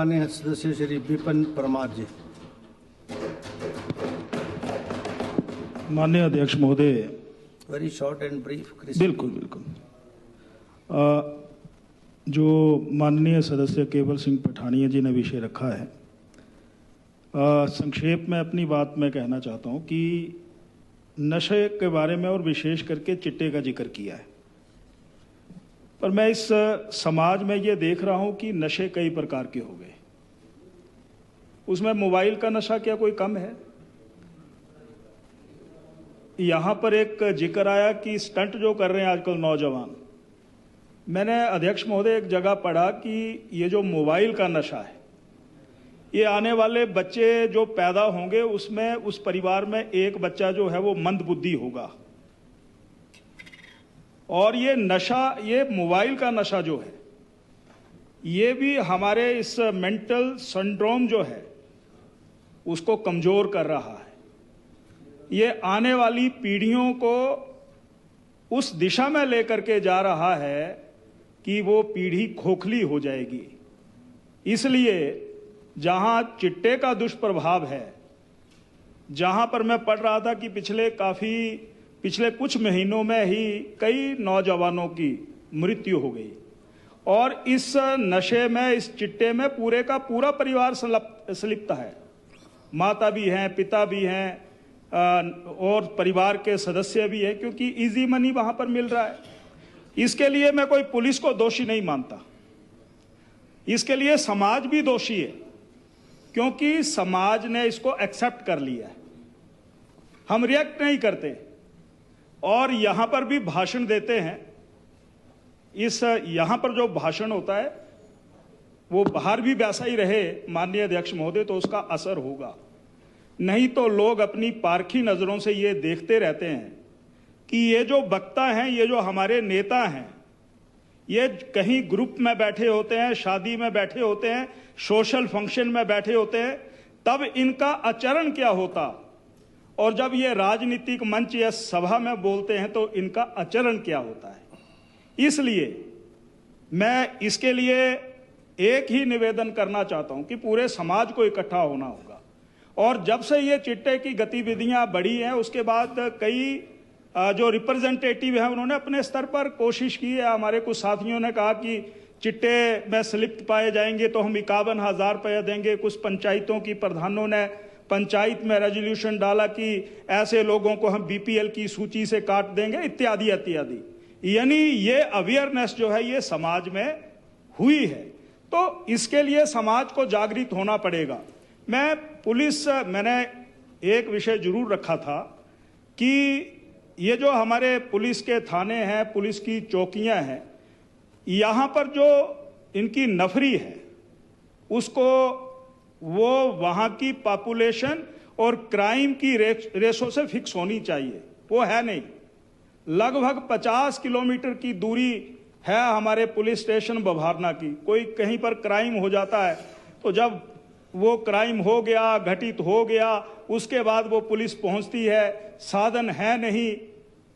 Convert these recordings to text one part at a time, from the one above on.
माननीय सदस्य श्री विपिन परमार जी। माननीय अध्यक्ष महोदय, वेरी शॉर्ट एंड ब्रीफ। बिल्कुल बिल्कुल। जो माननीय सदस्य केवल सिंह पठानिया जी ने विषय रखा है, संक्षेप में अपनी बात में कहना चाहता हूं कि नशे के बारे में और विशेष करके चिट्टे का जिक्र किया है, पर मैं इस समाज में ये देख रहा हूं कि नशे कई प्रकार के हो गए। उसमें मोबाइल का नशा क्या कोई कम है? यहां पर एक जिक्र आया कि स्टंट जो कर रहे हैं आजकल नौजवान, मैंने अध्यक्ष महोदय एक जगह पढ़ा कि ये जो मोबाइल का नशा है, ये आने वाले बच्चे जो पैदा होंगे उसमें उस परिवार में एक बच्चा जो है वो मंदबुद्धि होगा। और ये नशा, ये मोबाइल का नशा जो है, ये भी हमारे इस मेंटल सिंड्रोम जो है उसको कमजोर कर रहा है। ये आने वाली पीढ़ियों को उस दिशा में लेकर के जा रहा है कि वो पीढ़ी खोखली हो जाएगी। इसलिए जहां चिट्टे का दुष्प्रभाव है, जहां पर मैं पढ़ रहा था कि पिछले कुछ महीनों में ही कई नौजवानों की मृत्यु हो गई, और इस नशे में, इस चिट्टे में पूरे का पूरा परिवार संलिप्त है। माता भी हैं, पिता भी हैं, और परिवार के सदस्य भी हैं, क्योंकि इजी मनी वहां पर मिल रहा है। इसके लिए मैं कोई पुलिस को दोषी नहीं मानता, इसके लिए समाज भी दोषी है, क्योंकि समाज ने इसको एक्सेप्ट कर लिया है। हम रिएक्ट नहीं करते और यहां पर भी भाषण देते हैं। यहां पर जो भाषण होता है वो बाहर भी वैसा ही रहे माननीय अध्यक्ष महोदय, तो उसका असर होगा। नहीं तो लोग अपनी पारखी नजरों से ये देखते रहते हैं कि ये जो वक्ता हैं, ये जो हमारे नेता हैं, ये कहीं ग्रुप में बैठे होते हैं, शादी में बैठे होते हैं, सोशल फंक्शन में बैठे होते हैं, तब इनका आचरण क्या होता, और जब ये राजनीतिक मंच या सभा में बोलते हैं तो इनका आचरण क्या होता है। इसलिए मैं इसके लिए एक ही निवेदन करना चाहता हूं कि पूरे समाज को इकट्ठा होना होगा। और जब से ये चिट्टे की गतिविधियां बढ़ी हैं, उसके बाद कई जो रिप्रेजेंटेटिव हैं उन्होंने अपने स्तर पर कोशिश की है। हमारे कुछ साथियों ने कहा कि चिट्टे में स्लिप्त पाए जाएंगे तो हम 51,000 रुपये देंगे। कुछ पंचायतों की प्रधानों ने पंचायत में रेजोल्यूशन डाला कि ऐसे लोगों को हम बीपीएल की सूची से काट देंगे, इत्यादि इत्यादि। यानी ये अवेयरनेस जो है ये समाज में हुई है, तो इसके लिए समाज को जागृत होना पड़ेगा। मैंने एक विषय जरूर रखा था कि ये जो हमारे पुलिस के थाने हैं, पुलिस की चौकियां हैं, यहाँ पर जो इनकी नफरी है उसको वो वहाँ की पॉपुलेशन और क्राइम की रेशो से फिक्स होनी चाहिए। वो है नहीं। लगभग 50 किलोमीटर की दूरी है हमारे पुलिस स्टेशन बभारना की। कोई कहीं पर क्राइम हो जाता है तो जब वो क्राइम हो गया, घटित हो गया, उसके बाद वो पुलिस पहुंचती है, साधन है नहीं।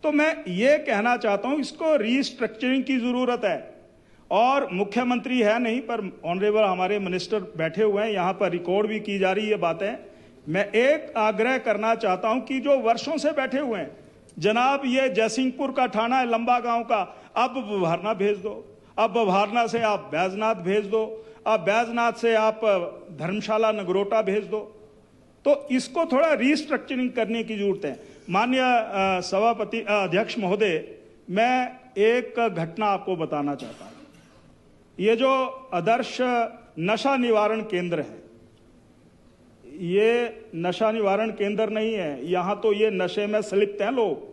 तो मैं ये कहना चाहता हूं इसको रीस्ट्रक्चरिंग की जरूरत है। और मुख्यमंत्री है नहीं, पर ऑनरेबल हमारे मिनिस्टर बैठे हुए हैं, यहाँ पर रिकॉर्ड भी की जा रही है बातें। मैं एक आग्रह करना चाहता हूं कि जो वर्षों से बैठे हुए हैं, जनाब ये जयसिंहपुर का थाना है, लंबा गांव का, अब बभारना भेज दो, अब बभारना से आप बैजनाथ भेज दो, अब बैजनाथ से आप धर्मशाला नगरोटा भेज दो। तो इसको थोड़ा रीस्ट्रक्चरिंग करने की जरूरत है। माननीय सभापति अध्यक्ष महोदय, मैं एक घटना आपको बताना चाहता हूं। ये जो आदर्श नशा निवारण केंद्र है, ये नशा निवारण केंद्र नहीं है। यहां तो ये नशे में संलिप्त हैं लोग।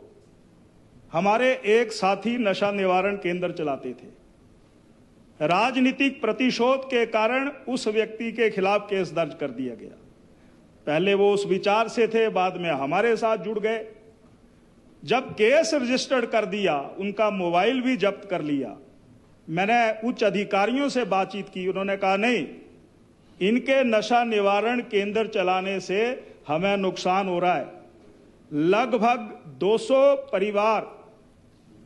हमारे एक साथी नशा निवारण केंद्र चलाते थे। राजनीतिक प्रतिशोध के कारण उस व्यक्ति के खिलाफ केस दर्ज कर दिया गया। पहले वो उस विचार से थे, बाद में हमारे साथ जुड़ गए। जब केस रजिस्टर्ड कर दिया, उनका मोबाइल भी जब्त कर लिया। मैंने उच्च अधिकारियों से बातचीत की, उन्होंने कहा नहीं, इनके नशा निवारण केंद्र चलाने से हमें नुकसान हो रहा है। लगभग 200 परिवार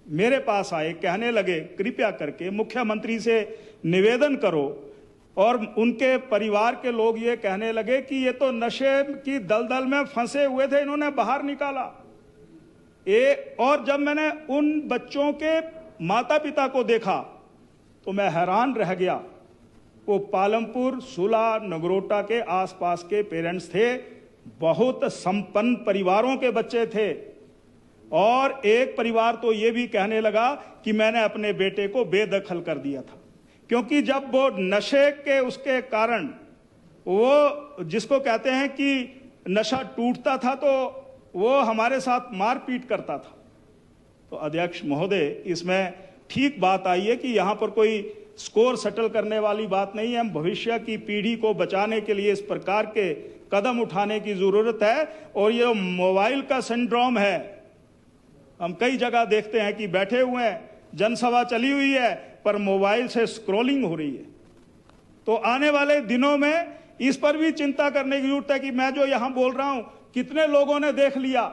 मेरे पास आए, कहने लगे कृपया करके मुख्यमंत्री से निवेदन करो और उनके परिवार के लोग ये कहने लगे कि ये तो नशे की दलदल में फंसे हुए थे, इन्होंने बाहर निकाला। और जब मैंने उन बच्चों के माता पिता को देखा तो मैं हैरान रह गया। वो पालमपुर, सुला, नगरोटा के आसपास के पेरेंट्स थे, बहुत संपन्न परिवारों के बच्चे थे। और एक परिवार तो ये भी कहने लगा कि मैंने अपने बेटे को बेदखल कर दिया था, क्योंकि जब वो नशे के उसके कारण, वो जिसको कहते हैं कि नशा टूटता था, तो वो हमारे साथ मारपीट करता था। तो अध्यक्ष महोदय, इसमें ठीक बात आई है कि यहाँ पर कोई स्कोर सेटल करने वाली बात नहीं है। हम भविष्य की पीढ़ी को बचाने के लिए इस प्रकार के कदम उठाने की जरूरत है। और ये मोबाइल का सिंड्रोम है, हम कई जगह देखते हैं कि बैठे हुए हैं, जनसभा चली हुई है पर मोबाइल से स्क्रॉलिंग हो रही है। तो आने वाले दिनों में इस पर भी चिंता करने की जरूरत है कि मैं जो यहां बोल रहा हूं कितने लोगों ने देख लिया।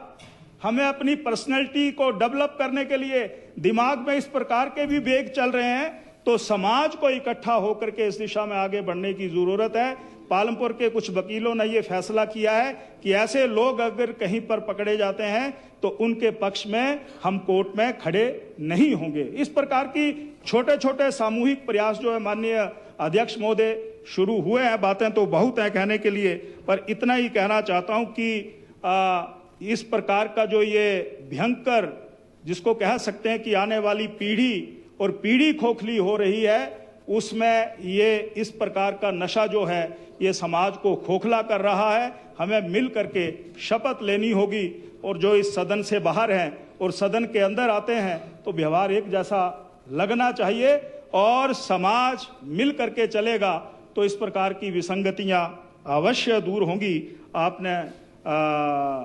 हमें अपनी पर्सनैलिटी को डेवलप करने के लिए दिमाग में इस प्रकार के भी वेग चल रहे हैं, तो समाज को इकट्ठा होकर के इस दिशा में आगे बढ़ने की जरूरत है। पालमपुर के कुछ वकीलों ने यह फैसला किया है कि ऐसे लोग अगर कहीं पर पकड़े जाते हैं तो उनके पक्ष में हम कोर्ट में खड़े नहीं होंगे। इस प्रकार की छोटे छोटे सामूहिक प्रयास जो है माननीय अध्यक्ष महोदय शुरू हुए हैं। बातें तो बहुत हैं कहने के लिए, पर इतना ही कहना चाहता हूं कि इस प्रकार का जो ये भयंकर, जिसको कह सकते हैं कि आने वाली पीढ़ी और पीढ़ी खोखली हो रही है, उसमें ये इस प्रकार का नशा जो है ये समाज को खोखला कर रहा है। हमें मिल करके शपथ लेनी होगी, और जो इस सदन से बाहर हैं और सदन के अंदर आते हैं तो व्यवहार एक जैसा लगना चाहिए, और समाज मिल करके चलेगा तो इस प्रकार की विसंगतियां अवश्य दूर होंगी। आपने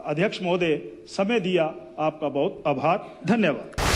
अध्यक्ष महोदय समय दिया, आपका बहुत आभार, धन्यवाद।